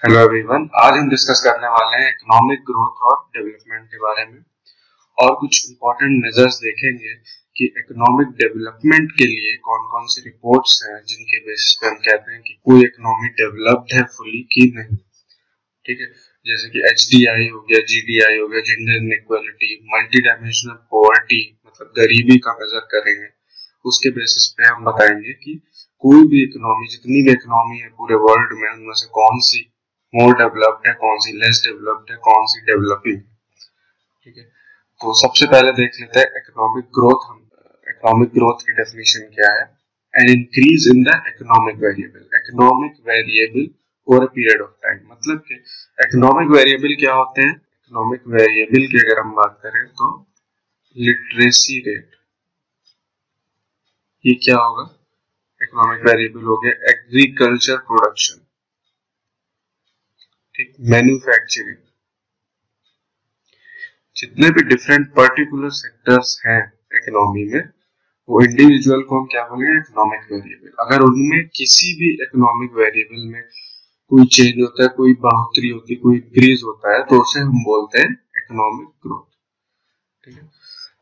Hello everyone, आज हम discuss करने वाले हैं इकोनॉमिक ग्रोथ और डेवलपमेंट के बारे में और कुछ इंपॉर्टेंट मेजर्स देखेंगे कि इकोनॉमिक डेवलपमेंट के लिए कौन कौन सी रिपोर्ट्स हैं जिनके बेसिस पे हम कहते हैं कि कोई इकोनॉमी डेवलप्ड है फुली की नहीं। ठीक है, जैसे कि HDI हो गया, GDI हो गया, gender inequality, multi dimensional poverty मतलब गरीबी का मेजर करेंगे। उसके बेसिस पे हम बताएंगे कि कोई भी इकोनॉमी, जितनी भी इकोनॉमी है पूरे वर्ल्ड में, उनमें से कौन सी मोर डेवलप्ड है, कौन सी लेस डेवलप्ड है, कौन सी डेवलपिंग। ठीक है, तो सबसे पहले देख लेते हैं इकोनॉमिक ग्रोथ। हम इकोनॉमिक ग्रोथ की डेफिनेशन क्या है? An increase in the economic variable over a period of time. मतलब कि इकोनॉमिक वेरिएबल क्या होते हैं? इकोनॉमिक वेरिएबल की अगर हम बात करें तो लिटरेसी रेट, ये क्या होगा? इकोनॉमिक वेरिएबल हो गया एग्रीकल्चर प्रोडक्शन, ठीक, मैन्युफैक्चरिंग, जितने भी डिफरेंट पर्टिकुलर सेक्टर्स हैं इकोनॉमी में, वो इंडिविजुअल को हम क्या बोलेंगे? Economic variable. अगर उनमें किसी भी इकोनॉमिक वेरिएबल में कोई चेंज होता है, कोई बढ़ोतरी होती है, कोई इंक्रीज होता है, तो उसे हम बोलते हैं इकोनॉमिक ग्रोथ। ठीक है,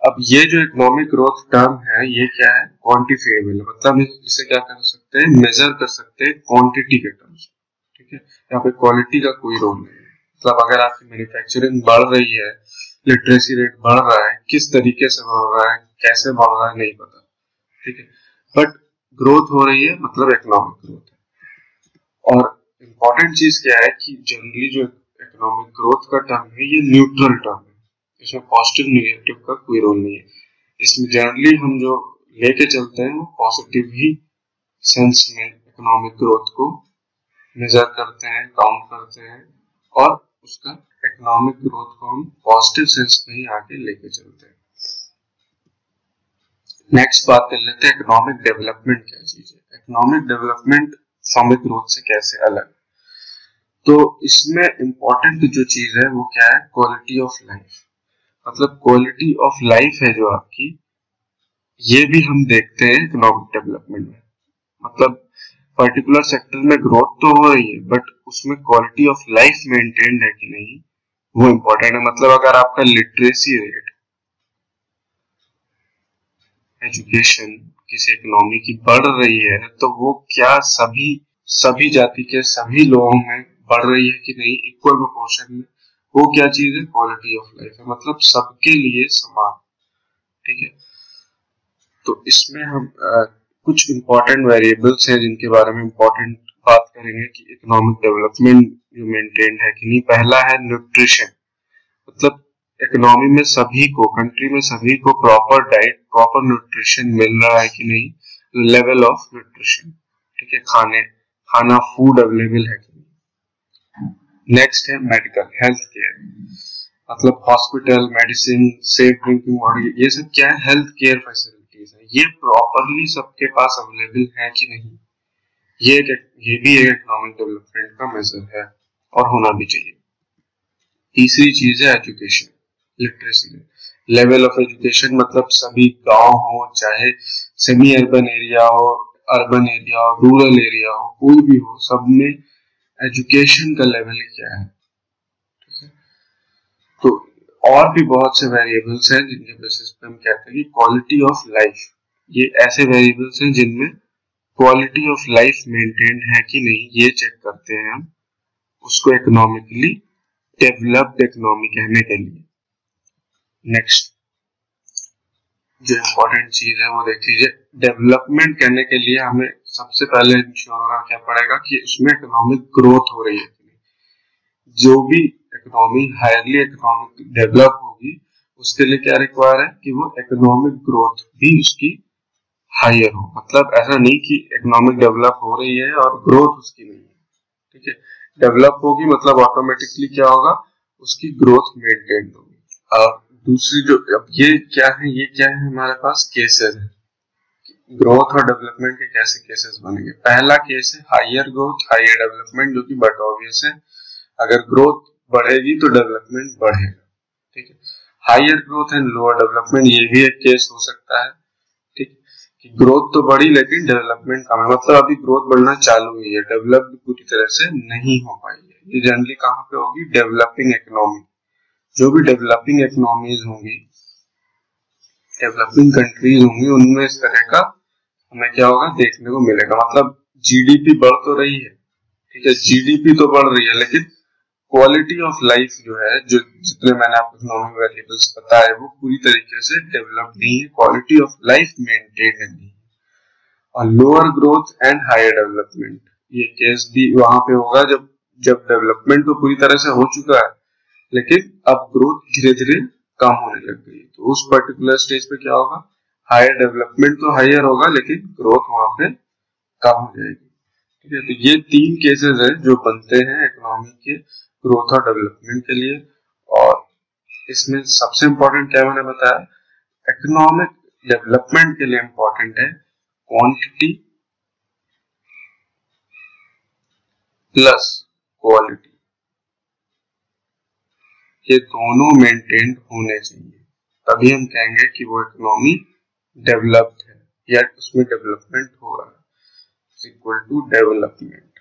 अब ये जो इकोनॉमिक ग्रोथ टर्म है, ये क्या है? क्वांटिफिएबल, मतलब इसे क्या कर सकते हैं? मेजर कर सकते हैं क्वांटिटी के टर्म्स। ठीक है, यहाँ पे क्वालिटी का कोई रोल नहीं है। मतलब अगर आपकी मैन्युफैक्चरिंग बढ़ रही है, लिटरेसी रेट बढ़ रहा है, किस तरीके से बढ़ रहा है, कैसे बढ़ रहा है, नहीं पता। ठीक है, बट ग्रोथ हो रही है, मतलब इकोनॉमिक ग्रोथ है। और इम्पोर्टेंट चीज क्या है कि जनरली जो इकोनॉमिक ग्रोथ का टर्म है, ये न्यूट्रल टर्म है। इसमें पॉजिटिव नेगेटिव का कोई रोल नहीं है। इसमें जनरली हम जो लेके चलते हैं वो पॉजिटिव ही सेंस में इकोनॉमिक ग्रोथ को मेजर करते हैं, काउंट करते हैं, और उसका इकोनॉमिक ग्रोथ को हम पॉजिटिव सेंस में ही आगे लेके चलते हैं। नेक्स्ट बात कर लेते हैं इकोनॉमिक डेवलपमेंट क्या चीज है। इकोनॉमिक डेवलपमेंट इकोनॉमिक ग्रोथ से कैसे अलग? तो इसमें इंपॉर्टेंट जो चीज है वो क्या है? Quality of life. मतलब क्वालिटी ऑफ लाइफ है जो आपकी, ये भी हम देखते हैं इकोनॉमिक डेवलपमेंट में। मतलब पर्टिकुलर सेक्टर में ग्रोथ तो हो रही है, बट उसमें क्वालिटी ऑफ लाइफ मेंटेन्ड है कि नहीं, वो इम्पोर्टेंट है। मतलब अगर आपका लिटरेसी रेट, एजुकेशन किसी इकोनॉमी की बढ़ रही है, तो वो क्या सभी जाति के सभी लोगों में बढ़ रही है कि नहीं, इक्वल प्रोपोर्शन में, वो क्या चीज है? क्वालिटी ऑफ लाइफ है। मतलब सबके लिए समान। ठीक है, तो इसमें हम कुछ इंपॉर्टेंट वेरिएबल्स हैं जिनके बारे में इंपॉर्टेंट बात करेंगे कि इकोनॉमिक डेवलपमेंट जो मेंटेन्ड है कि नहीं। पहला है न्यूट्रिशन। मतलब इकोनॉमी में सभी को, कंट्री में सभी को प्रॉपर डाइट, प्रॉपर न्यूट्रिशन मिल रहा है कि नहीं, लेवल ऑफ न्यूट्रिशन। ठीक है, खाना फूड अवेलेबल है कि नहीं। नेक्स्ट है मेडिकल हेल्थ केयर। मतलब hospital, medicine, safe drinking water, ये सब क्या है? हेल्थ केयर फैसिलिटीज है। ये प्रॉपरली सबके पास अवेलेबल है कि नहीं, ये भी एक इकोनॉमिक डेवलपमेंट का मेजर है और होना भी चाहिए। तीसरी चीज है education, literacy level of education. मतलब सभी गांव हो, चाहे सेमी अर्बन एरिया हो, अर्बन एरिया हो, रूरल एरिया हो, कोई भी हो, सब में एजुकेशन का लेवल क्या है। ठीक है, तो और भी बहुत से वेरिएबल्स हैं जिनके बेसिस पे हम कहते हैं कि क्वालिटी ऑफ लाइफ, ये ऐसे वेरिएबल्स हैं जिनमें क्वालिटी ऑफ लाइफ मेंटेन्ड है कि नहीं, ये चेक करते हैं हम उसको इकोनॉमिकली डेवलप्ड इकोनॉमी कहने के लिए। नेक्स्ट जो इम्पोर्टेंट चीज है वो देख लीजिए। डेवलपमेंट कहने के लिए हमें सबसे पहले इंश्योर होना क्या पड़ेगा कि उसमें इकोनॉमिक ग्रोथ हो रही है कि नहीं। जो भी इकोनॉमी हायरली इकोनॉमिक डेवलप होगी, उसके लिए क्या रिक्वायर है कि वो इकोनॉमिक ग्रोथ भी उसकी हायर हो। मतलब ऐसा नहीं कि इकोनॉमिक डेवलप हो रही है और ग्रोथ उसकी नहीं है। ठीक है, डेवलप होगी मतलब ऑटोमेटिकली क्या होगा? उसकी ग्रोथ मेंटेन होगी। और दूसरी जो, अब ये क्या है? ये क्या है? हमारे पास केसेस है, ग्रोथ और डेवलपमेंट के कैसे केसेस बनेंगे। पहला केस है हायर ग्रोथ हायर डेवलपमेंट, जो कि बट ऑब्वियस है, अगर ग्रोथ बढ़ेगी तो डेवलपमेंट बढ़ेगा। ठीक है, higher growth and lower development, ये भी एक केस हो सकता है। ठीक, कि ग्रोथ तो बढ़ी लेकिन डेवलपमेंट कम है। मतलब अभी ग्रोथ बढ़ना चालू हुई है, डेवलप पूरी तरह से नहीं हो पाई है। ये जनरली कहाँ पे होगी? Developing economy. जो भी डेवलपिंग इकोनॉमीज होंगी, डेवलपिंग कंट्रीज होंगी, उनमें इस तरह का हमें क्या होगा? देखने को मिलेगा। मतलब जीडीपी बढ़ तो रही है, ठीक है, जीडीपी तो बढ़ रही है, लेकिन क्वालिटी ऑफ लाइफ जो है, जो जितने मैंने आपको इकोनॉमिक वेरिएबल्स बताए, वो पूरी तरीके से डेवलप नहीं है, क्वालिटी ऑफ लाइफ मेंटेन नहीं है। और lower growth and higher development, ये केस भी वहां पे होगा जब जब डेवलपमेंट तो पूरी तरह से हो चुका है, लेकिन अब ग्रोथ धीरे धीरे कम होने लग गई। तो उस पर्टिकुलर स्टेज पे क्या होगा? हायर डेवलपमेंट तो हायर होगा, लेकिन ग्रोथ वहां पे कम हो जाएगी। ठीक है, तो ये 3 केसेस है जो बनते हैं इकोनॉमी के ग्रोथ और डेवलपमेंट के लिए। और इसमें सबसे इंपॉर्टेंट क्या मैंने बताया? इकोनॉमिक डेवलपमेंट के लिए इंपॉर्टेंट है क्वांटिटी प्लस क्वालिटी, ये दोनों मेंटेन होने चाहिए, तभी हम कहेंगे कि वो इकोनॉमी डेवलप्ड है या उसमें डेवलपमेंट हो रहा है, इक्वल टू डेवलपमेंट।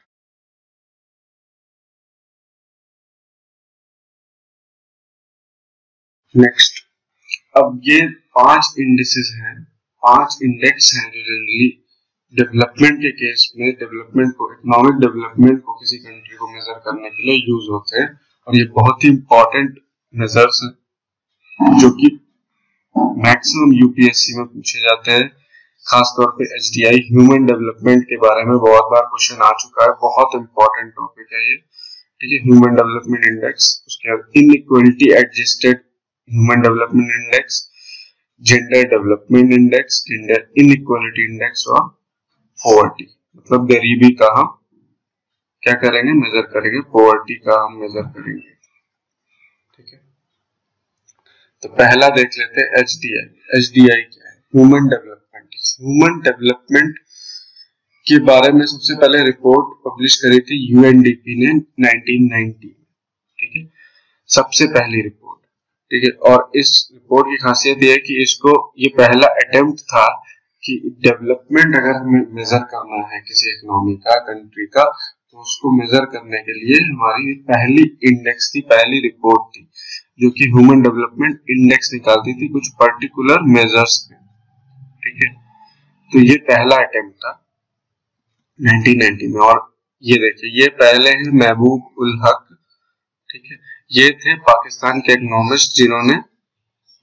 नेक्स्ट, अब ये 5 इंडिसेस हैं, 5 इंडेक्स हैं जो जनरली डेवलपमेंट के केस में डेवलपमेंट को, इकोनॉमिक डेवलपमेंट को किसी कंट्री को मेजर करने के लिए यूज होते हैं। और ये बहुत ही इंपॉर्टेंट मेजर्स हैं जो कि मैक्सिमम यूपीएससी में पूछे जाते हैं। खासतौर पे एचडीआई ह्यूमन डेवलपमेंट के बारे में बहुत बार क्वेश्चन आ चुका है, बहुत इंपॉर्टेंट टॉपिक है ये। ठीक है, ह्यूमन डेवलपमेंट इंडेक्स, उसके बाद inequality adjusted human development index, gender development index, gender inequality index और पॉवर्टी, मतलब गरीबी का हम क्या करेंगे? मेजर करेंगे, पॉवर्टी का हम मेजर करेंगे। ठीक है, तो पहला देख लेते हैं एचडीआई। एचडीआई क्या है? Human development. ह्यूमन डेवलपमेंट के बारे में सबसे पहले रिपोर्ट पब्लिश करी थी यूएनडीपी ने 1990। ठीक है, सबसे पहली रिपोर्ट। ठीक है, और इस रिपोर्ट की खासियत यह है कि इसको, ये पहला अटेम्प्ट था कि डेवलपमेंट अगर हमें मेजर करना है किसी इकोनॉमी का, कंट्री का, तो उसको मेजर करने के लिए हमारी पहली इंडेक्स थी, पहली रिपोर्ट थी जो कि ह्यूमन डेवलपमेंट इंडेक्स निकालती थी कुछ पर्टिकुलर मेजर्स पे। ठीक है, तो ये पहला अटेम्प्ट था 1990 में। और ये देखिए, ये पहले है महबूब उल हक। ठीक है, ये थे पाकिस्तान के इकोनॉमिस्ट जिन्होंने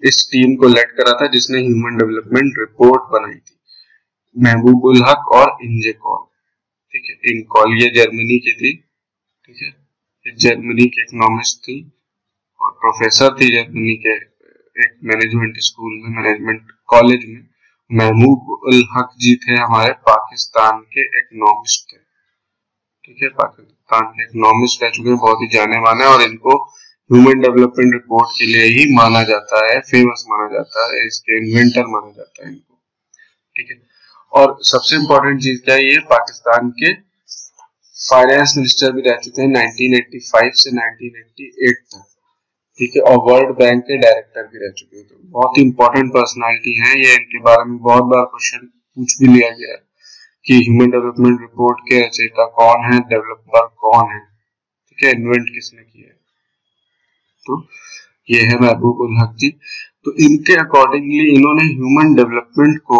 इस टीम को लेड करा था जिसने ह्यूमन डेवलपमेंट रिपोर्ट बनाई थी, महबूब उल हक और इंजे कॉल। ठीक है, इनकॉल ये जर्मनी की थी। ठीक है, ये जर्मनी के इकोनॉमिस्ट थी और प्रोफेसर थी जर्मनी के एक मैनेजमेंट स्कूल में, मैनेजमेंट कॉलेज में। महबूब उल हक जी थे हमारे पाकिस्तान के इकोनॉमिस्ट थे। ठीक है, पाकिस्तान के इकोनॉमिस्ट रह चुके हैं, बहुत ही जाने माने, और इनको ह्यूमन डेवलपमेंट रिपोर्ट के लिए ही माना जाता है, फेमस माना जाता है, इसके इन्वेंटर माना जाता है इनको। ठीक है, और सबसे इंपॉर्टेंट चीज क्या है, ये पाकिस्तान के फाइनेंस मिनिस्टर भी रह चुके हैं 1985 से 1988 तक। ठीक है, और वर्ल्ड बैंक के डायरेक्टर भी रह चुके हैं। तो बहुत ही इंपॉर्टेंट पर्सनालिटी हैं ये, इनके बारे में बहुत बार क्वेश्चन पूछ भी लिया गया है कि ह्यूमन डेवलपमेंट रिपोर्ट के रचयिता कौन है, डेवलपर कौन है, ठीक है, इन्वेंट किसने किया है। तो ये है महबूब उल हक जी। तो इनके अकॉर्डिंगली इन्होंने ह्यूमन डेवलपमेंट को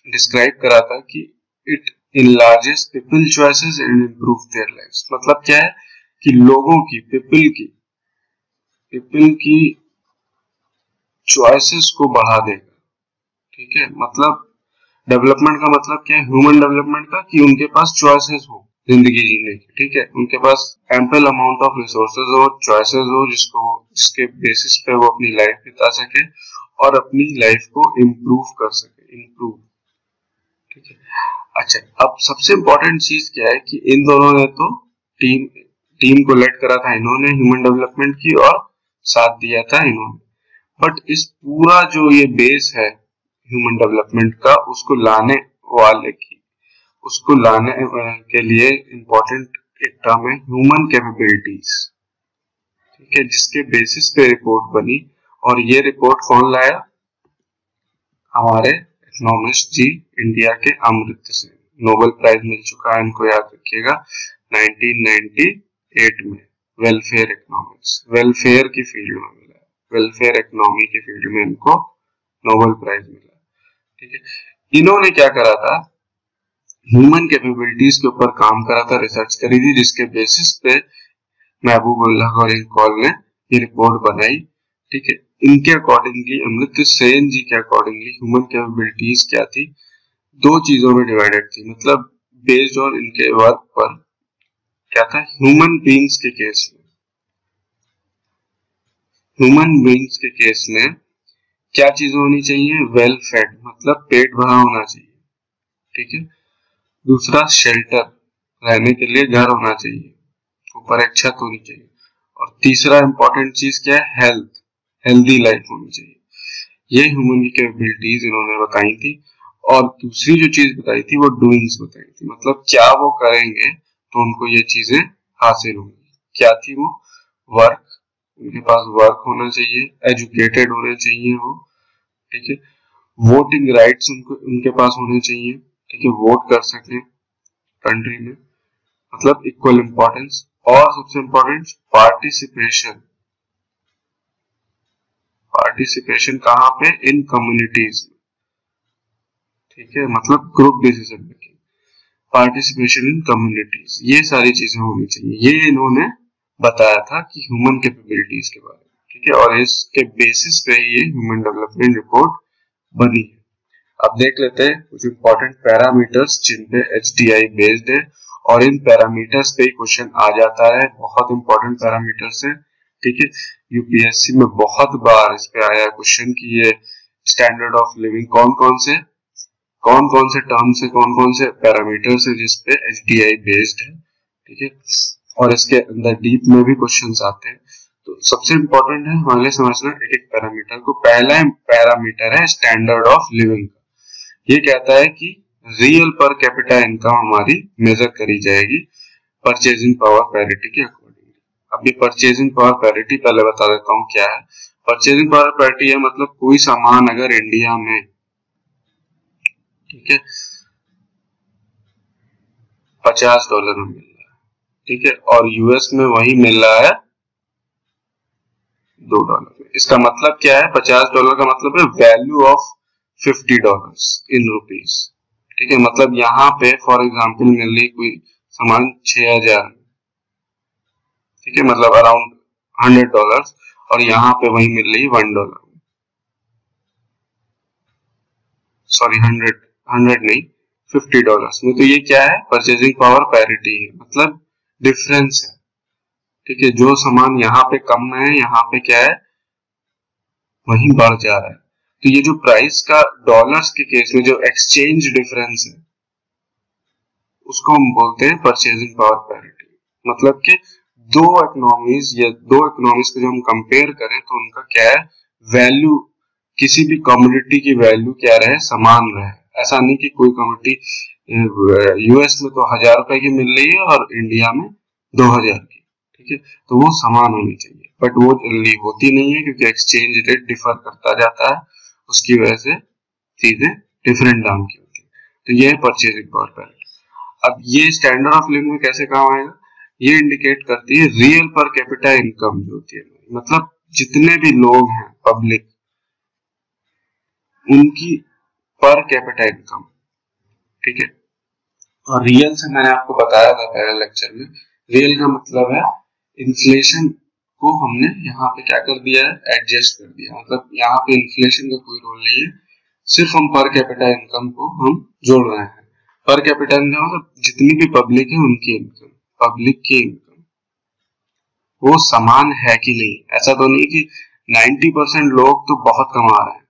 डिस्क्राइब करा था कि it enlarges people choices and improve their lives. मतलब क्या है कि लोगों की, पीपल की चॉइसेस को बढ़ा देगा। ठीक है, मतलब डेवलपमेंट का मतलब क्या है? ह्यूमन डेवलपमेंट का कि उनके पास चॉइसेस हो जिंदगी जीने की। ठीक है, उनके पास एम्पल अमाउंट ऑफ रिसोर्सेज हो, चॉइसेस हो, जिसके बेसिस पे वो अपनी लाइफ बिता सके और अपनी लाइफ को इम्प्रूव कर सके, इम्प्रूव। ठीक है, अच्छा, अब सबसे इंपॉर्टेंट चीज क्या है कि इन दोनों ने तो टीम को लेड करा था इन्होंने ह्यूमन डेवलपमेंट की, और साथ दिया था इन्होंने। बट इस पूरा जो ये बेस है ह्यूमन डेवलपमेंट का, उसको लाने के लिए इंपॉर्टेंट एक टर्म है ह्यूमन कैपेबिलिटीज। ठीक है, जिसके बेसिस पे रिपोर्ट बनी, और ये रिपोर्ट कौन लाया? हमारे इकोनॉमिस्ट जी, इंडिया के अमृत से। नोबेल प्राइज मिल चुका है इनको, याद रखिएगा, 1998 में। वेलफेयर इकोनॉमिक्स, वेलफेयर की फील्ड में मिला है, वेलफेयर इकोनॉमी की फील्ड में इनको नोबेल प्राइज मिला। ठीक है, इन्होंने क्या करा था, ह्यूमन कैपेबिलिटीज के ऊपर काम करा था, रिसर्च करी थी, जिसके बेसिस पे महबूबुल्लाह और इकबाल ने ये रिपोर्ट बनाई। ठीक है, इनके अकॉर्डिंगली, अमृत्य सेन जी के अकॉर्डिंगली ह्यूमन कैपेबिलिटीज क्या थी, दो चीजों में डिवाइडेड थी, मतलब बेस्ड ऑन इनके वर्क पर क्या था, ह्यूमन बीइंग्स के केस में, ह्यूमन बीइंग्स के केस में क्या चीजें होनी चाहिए, वेल फेड, मतलब पेट भरा होना चाहिए। ठीक है, दूसरा शेल्टर, रहने के लिए घर होना चाहिए, ऊपर एक छत होनी चाहिए, और तीसरा इंपॉर्टेंट चीज क्या है, हेल्थ, हेल्दी लाइफ होनी चाहिए। ये ह्यूमन की कैपेबिलिटीज इन्होंने बताई थी। और दूसरी जो चीज बताई थी वो डूइंग्स बताई थी, मतलब क्या वो करेंगे तो उनको ये चीजें हासिल होंगी। क्या थी वो, वर्क, उनके पास वर्क होना चाहिए, एजुकेटेड होने चाहिए वो। ठीक है, वोटिंग राइट्स उनको उनके पास होने चाहिए। ठीक है, वोट कर सके कंट्री में, मतलब इक्वल इंपॉर्टेंस। और सबसे इंपॉर्टेंट पार्टिसिपेशन, पार्टिसिपेशन कहाँ पे, इन कम्युनिटीज। ठीक है, मतलब group decision making, participation in communities, ये सारी चीजें होनी चाहिए। ये इन्होंने बताया था कि ह्यूमन कैपेबिलिटीज के बारे में। ठीक है, और इसके बेसिस पे ये ह्यूमन डेवलपमेंट रिपोर्ट बनी है। अब देख लेते हैं कुछ इंपॉर्टेंट पैरामीटर्स जिन पे HDI बेस्ड है, और इन पैरामीटर्स पे क्वेश्चन आ जाता है, बहुत इंपॉर्टेंट पैरामीटर्स है। ठीक है, यूपीएससी में बहुत बार इस पे आया क्वेश्चन कि ये स्टैंडर्ड ऑफ लिविंग कौन कौन से टर्म्स है, कौन कौन से पैरामीटर्स है जिसपे HDI बेस्ड है। ठीक है, और इसके अंदर डीप में भी क्वेश्चंस आते हैं। तो सबसे इंपॉर्टेंट है हमारे लिए समझना एक एक पैरामीटर को। पहला पैरामीटर है स्टैंडर्ड ऑफ लिविंग। ये कहता है कि रियल पर कैपिटा इनकम हमारी मेजर करी जाएगी परचेजिंग पावर पैरिटी के अकॉर्डिंग। अब ये परचेजिंग पावर पैरिटी पहले बता देता हूँ क्या है। परचेजिंग पावर पैरिटी है मतलब कोई सामान अगर इंडिया में, ठीक है, $50 में मिल रहा है, ठीक है, और यूएस में वही मिल रहा है $2 में, इसका मतलब क्या है, $50 का मतलब है वैल्यू ऑफ $50 इन रुपीज। ठीक है, मतलब यहाँ पे फॉर एग्जाम्पल मिल रही कोई सामान 6000, ठीक है, मतलब अराउंड $100, और यहाँ पे वही मिल रही $1, सॉरी 100 नहीं $50 में। तो ये क्या है, परचेजिंग पावर पैरिटी है, मतलब डिफरेंस है। ठीक है, जो सामान यहाँ पे कम है यहाँ पे क्या है, वही बढ़ जा रहा है। तो ये जो प्राइस का डॉलर्स के केस में जो एक्सचेंज डिफरेंस है उसको हम बोलते हैं परचेजिंग पावर पैरिटी। मतलब कि दो इकोनॉमीज या दो इकोनॉमीज को जो हम कंपेयर करें तो उनका क्या है, वैल्यू, किसी भी कमोडिटी की वैल्यू क्या रहे, समान रहे। ऐसा नहीं कि कोई कमोडिटी यूएस में तो $1000 की मिल रही है और इंडिया में 2000 की। ठीक है, तो वो समान होनी चाहिए, बट वो जल्दी होती नहीं है क्योंकि एक्सचेंज रेट डिफर करता जाता है, उसकी वजह से चीजें डिफरेंट दाम की होती है। तो ये है परचेजिंग पावर पैरिटी। अब ये स्टैंडर्ड ऑफ लिविंग में कैसे काम आएगा, ये इंडिकेट करती है रियल पर कैपिटा इनकम जो होती है, मतलब जितने भी लोग हैं पब्लिक, उनकी पर कैपिटा इनकम। ठीक है, और रियल से मैंने आपको बताया था पहले लेक्चर में, रियल का मतलब है इन्फ्लेशन को हमने यहाँ पे क्या कर दिया है, एडजस्ट कर दिया। मतलब यहाँ पे इन्फ्लेशन का कोई रोल नहीं है, सिर्फ हम पर कैपिटा इनकम को हम जोड़ रहे हैं। पर कैपिटा इनकम मतलब जितनी भी पब्लिक है उनकी इनकम, पब्लिक की इनकम वो समान है कि नहीं। ऐसा तो नहीं कि 90% लोग तो बहुत कमा रहे हैं,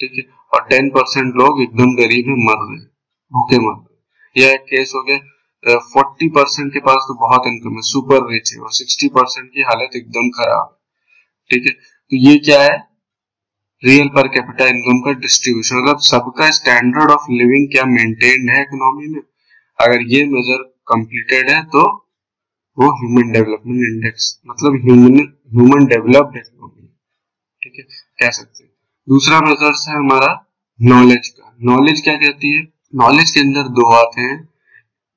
ठीक है, और 10% लोग एकदम गरीब है, मर रहे हैं, भूखे मर रहे हैं। यह एक केस हो गया 40% के पास तो बहुत इनकम है, सुपर रिच है, और 60% की हालत एकदम खराब है। ठीक है, तो ये क्या है, रियल पर कैपिटा इनकम का डिस्ट्रीब्यूशन, मतलब सबका स्टैंडर्ड ऑफ लिविंग क्या मेंटेन्ड है इकोनॉमी में। अगर ये मेजर कंप्लीटेड है तो वो ह्यूमन डेवलपमेंट इंडेक्स, मतलब ह्यूमन डेवलप्ड इकोनॉमी, ठीक है, कह सकते हैं। दूसरा मेजर्स है हमारा नॉलेज का। नॉलेज क्या कहती है, नॉलेज के अंदर दो आते हैं,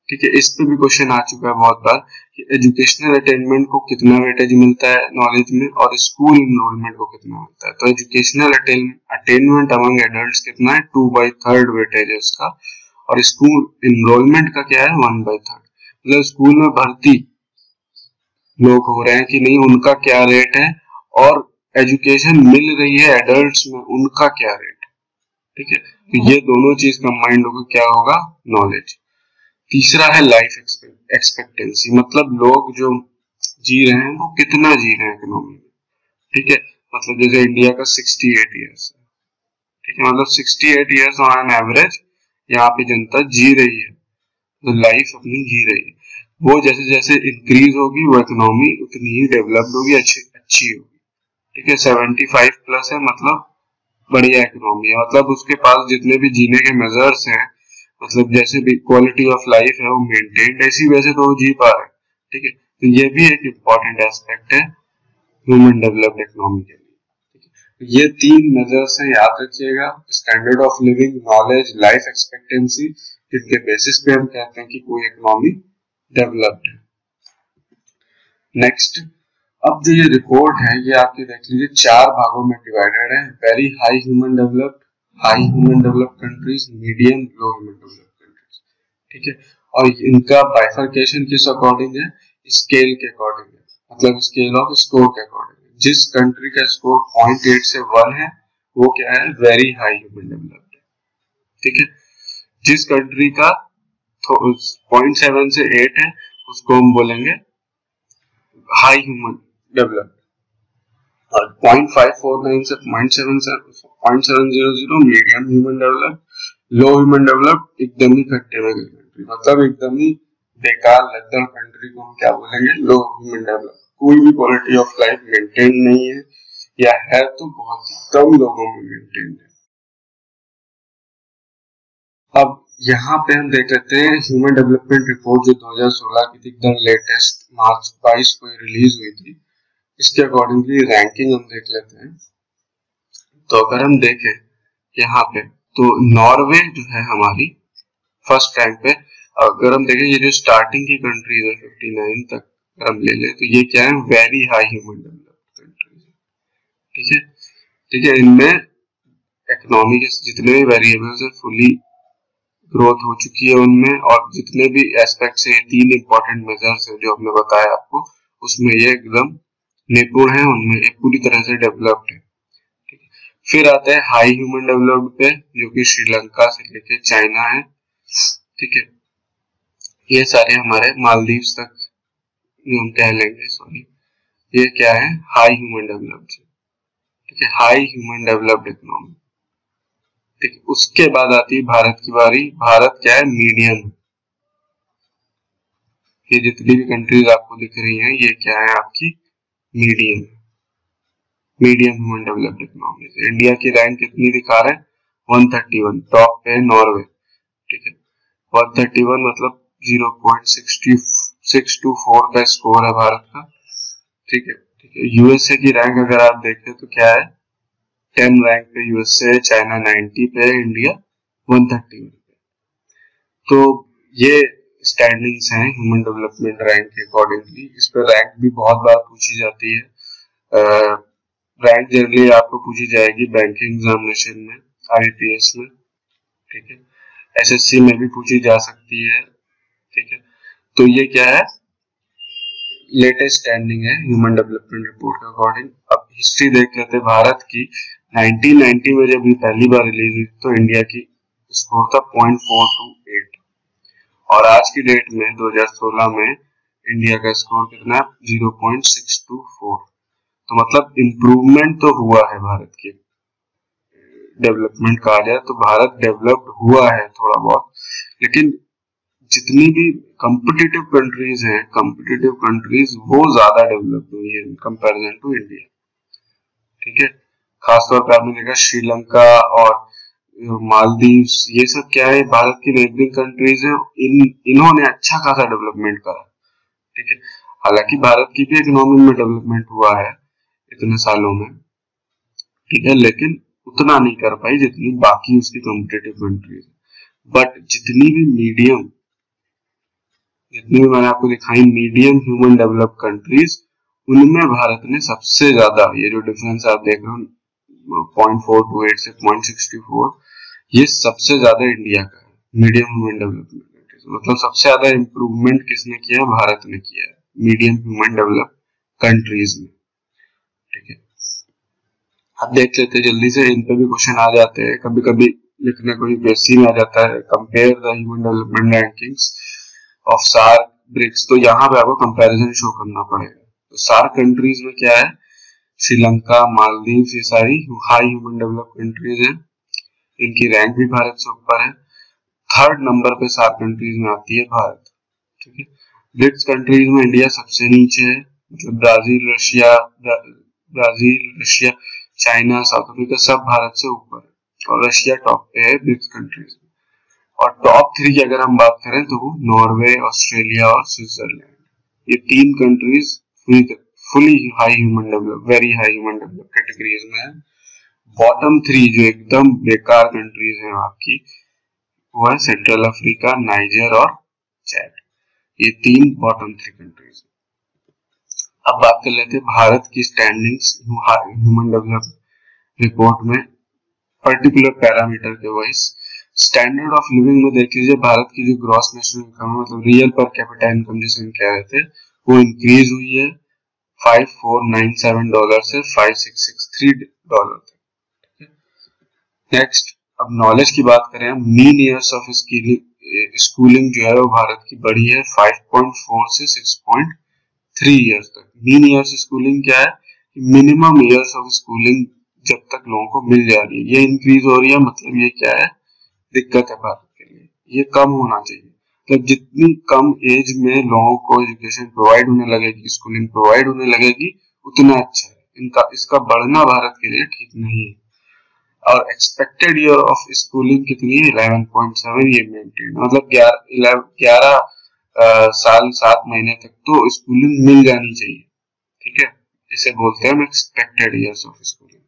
ठीक है, इस पे भी क्वेश्चन आ चुका है बहुत बार कि एजुकेशनल अटेनमेंट को कितना वेटेज मिलता है नॉलेज में और स्कूल इनरोलमेंट को कितना मिलता है। तो एजुकेशनल अटेनमेंट अमंग एडल्ट्स कितना है, 2/3 वेटेज है उसका, और स्कूल इनरोलमेंट का क्या है, 1/3। मतलब स्कूल में भर्ती लोग हो रहे हैं कि नहीं, उनका क्या रेट है, और एजुकेशन मिल रही है एडल्ट्स में, उनका क्या रेट है। ठीक है, तो ये दोनों चीज कंबाइंड होकर क्या होगा, नॉलेज। तीसरा है लाइफ एक्सपेक्टेंसी, मतलब लोग जो जी रहे हैं वो कितना जी रहे हैं इकोनॉमी में। ठीक है, मतलब जैसे इंडिया का 68 ईयर्स है। ठीक है, मतलब 68 ईयर्स ऑन एन एवरेज यहाँ पे जनता जी रही है, तो लाइफ अपनी जी रही है। वो जैसे जैसे इंक्रीज होगी वो इकोनॉमी उतनी ही डेवलप्ड होगी, अच्छी होगी। ठीक है, 75 प्लस है, मतलब बढ़िया इकोनॉमी है, मतलब उसके पास जितने भी जीने के मेजर्स हैं, मतलब जैसे भी क्वालिटी ऑफ लाइफ है वो मेंटेन्ड, ऐसी वैसे तो वो जी पा रहे हैं। ठीक है, तो ये भी एक इम्पॉर्टेंट एस्पेक्ट है ह्यूमन डेवलप्ड इकोनॉमी के लिए। ठीक है, ये 3 मेजर्स हैं, याद रखिएगा, standard of living, knowledge, life expectancy, जिनके बेसिस पे हम कहते हैं कि कोई इकोनॉमी डेवलप्ड है। नेक्स्ट, अब जो ये रिपोर्ट है ये आपके देख लीजिए 4 भागों में डिवाइडेड है। Very high human developed, high human developed countries, medium, low human developed countries. ठीक है, और इनका बाइफर्केशन किस अकॉर्डिंग है, स्केल के अकॉर्डिंग है, मतलब स्केल ऑफ स्कोर के अकॉर्डिंग है। जिस कंट्री का स्कोर 0.8 से 1 है वो क्या है, वेरी हाई ह्यूमन डेवलप्ड है। ठीक है, जिस कंट्री का 0.7 से 8 है उसको हम बोलेंगे हाई ह्यूमन डेवलप्ड, और 0.549 से 0.700 मीडियम ह्यूमन डेवलप्ड, लो ह्यूमन डेवलप्ड एकदम ही खट्टे में गई कंट्री, मतलब एकदम ही बेकार लद्दड़ कंट्री को हम क्या बोलेंगे, लो ह्यूमन डेवलप्ड। कोई भी क्वालिटी ऑफ लाइफ मेंटेन नहीं है, या है तो बहुत कम लोगों में मेंटेन है। अब यहाँ पे हम देख लेते हैं ह्यूमन डेवलपमेंट रिपोर्ट जो 2016 की थी, एकदम लेटेस्ट, मार्च 22 को रिलीज हुई थी। इसके अकॉर्डिंगली रैंकिंग हम देख लेते हैं। तो अगर हम देखें यहाँ पे, तो नॉर्वे जो है हमारी फर्स्ट रैंक पे। अगर हम देखें ये जो स्टार्टिंग की कंट्रीज है 59 तक अगर हम ले लें, तो ये क्या है, very high human developed countries है। ठीक है, ठीक है, इनमें इकोनॉमी के जितने भी वेरिएबल्स है फुली ग्रोथ हो चुकी है उनमें, और जितने भी एस्पेक्ट्स है, 3 इंपॉर्टेंट मेजर्स है जो हमने बताया आपको, उसमें ये एकदम निपुण है, उनमें एक पूरी तरह से डेवलप्ड है। फिर आता है हाई ह्यूमन डेवलप्ड पे, जो कि श्रीलंका से लेके चाइना है। ठीक है, ये सारे हमारे मालदीव्स तक हम कह लेंगे, सॉरी, ये क्या है, हाई ह्यूमन डेवलप्ड। ठीक है, हाई ह्यूमन डेवलप्ड इकोनॉमी। ठीक है, उसके बाद आती है भारत की बारी। भारत क्या है, मीडियम। ये जितनी भी कंट्रीज आपको दिख रही हैं ये क्या है, आपकी medium, medium human developed economy. India की रैंक कितनी दिखा रहे हैं, 131, टॉप पे है नॉर्वे। ठीक है, 131 मतलब 0.624 का स्कोर है भारत का। ठीक है, ठीक है, यूएसए की रैंक अगर आप देखें तो क्या है, 10 रैंक पे यूएसए, चाइना 90 पे, इंडिया 131 पे। तो ये स्टैंडिंग्स हैं ह्यूमन डेवलपमेंट रैंक के अकॉर्डिंगली। इस पर रैंक भी बहुत बार पूछी जाती है। रैंक जनरली आपको पूछी जाएगी बैंकिंग एग्जामिनेशन में, आईपीएस में। ठीक है, एसएससी में भी पूछी जा सकती है। ठीक है, तो ये क्या है, लेटेस्ट स्टैंडिंग है ह्यूमन डेवलपमेंट रिपोर्ट के अकॉर्डिंग। अब हिस्ट्री देख लेते हैं भारत की। 1990 में जब ये पहली बार रिलीज हुई तो इंडिया की स्कोर था 0.428, और आज की डेट में 2016 में इंडिया का स्कोर कितना है, 0.624। तो मतलब इम्प्रूवमेंट तो हुआ है भारत की डेवलपमेंट कहा जाए तो भारत डेवलप्ड हुआ है थोड़ा बहुत, लेकिन जितनी भी कॉम्पिटिटिव कंट्रीज हैं, कॉम्पिटिटिव कंट्रीज वो ज्यादा डेवलप्ड हुई है इन कंपैरिजन टू इंडिया। ठीक है, खासतौर पर आपने देखा श्रीलंका और मालदीव्स, ये सब क्या है, भारत की नेबरिंग कंट्रीज हैं, इन्होंने अच्छा खासा डेवलपमेंट करा। ठीक है, हालांकि भारत की भी इकोनॉमी में डेवलपमेंट हुआ है इतने सालों में। ठीक है, लेकिन उतना नहीं कर पाई जितनी बाकी उसकी कॉम्पिटिटिव कंट्रीज। बट जितनी भी मीडियम जितनी भी मैंने आपको दिखाई मीडियम ह्यूमन डेवलप्ड कंट्रीज, उनमें भारत ने सबसे ज्यादा, ये जो डिफरेंस आप देख रहे हो 0.428 से 0.64, ये सबसे ज्यादा इंडिया का है मीडियम ह्यूमन डेवलपमेंट कंट्रीज। मतलब सबसे ज्यादा इंप्रूवमेंट किसने किया है? भारत ने किया है मीडियम ह्यूमन डेवलप्ड कंट्रीज में। ठीक है, अब देख लेते हैं जल्दी से, इन पे भी क्वेश्चन आ जाते हैं कभी कभी लिखने को, यूपीएससी में आ जाता है compare the human development rankings of SAARC BRICS. तो यहाँ पे आपको कंपैरिजन शो करना पड़ेगा। तो सार्क कंट्रीज में क्या है? श्रीलंका, मालदीव, ये सारी हाई ह्यूमन डेवलप्ड कंट्रीज है। इनकी रैंक भी भारत से ऊपर है। थर्ड नंबर पे सार्क कंट्रीज में आती है भारत। ठीक है, ब्रिक्स कंट्रीज में इंडिया सबसे नीचे है। मतलब Brazil, Russia, China, south Africa सब भारत से ऊपर है, और रशिया टॉप पे है ब्रिक्स कंट्रीज में। और टॉप 3 की अगर हम बात करें तो वो नॉर्वे, ऑस्ट्रेलिया और स्विट्जरलैंड, ये 3 countries fully high human develop, very high human develop categories में है। बॉटम 3 जो एकदम बेकार कंट्रीज है आपकी, वो है सेंट्रल अफ्रीका, नाइजर और चैड। ये 3 बॉटम 3 कंट्रीज। अब बात कर लेते हैं भारत की स्टैंडिंग्स ह्यूमन डेवलपमेंट रिपोर्ट में पर्टिकुलर पैरामीटर के वाइज। स्टैंडर्ड ऑफ लिविंग में देख लीजिए, भारत की जो ग्रॉस नेशनल इनकम है, मतलब रियल पर कैपिटा इनकम जिसे हम कह रहे थे, वो इंक्रीज हुई है $5497 से $5663 तक। नेक्स्ट, अब नॉलेज की बात करें, मीन ईयर्स ऑफ स्कूलिंग जो है वो भारत की बढ़ी है 5.4 से 6.3 ईयर्स तक। मीन ईयर्स स्कूलिंग क्या है? मिनिमम ईयर्स ऑफ स्कूलिंग जब तक लोगों को मिल जा रही है, ये इंक्रीज हो रही है। मतलब ये क्या है? दिक्कत है भारत के लिए, ये कम होना चाहिए। मतलब जितनी कम एज में लोगों को एजुकेशन प्रोवाइड होने लगेगी, स्कूलिंग प्रोवाइड होने लगेगी, उतना अच्छा है। इसका बढ़ना भारत के लिए ठीक नहीं है। और एक्सपेक्टेड ईयर ऑफ स्कूलिंग कितनी है? 11.7, ये मेंटेन, मतलब 11 साल 7 महीने तक तो स्कूलिंग मिल जानी चाहिए। ठीक है, इसे बोलते हैं expected years of schooling.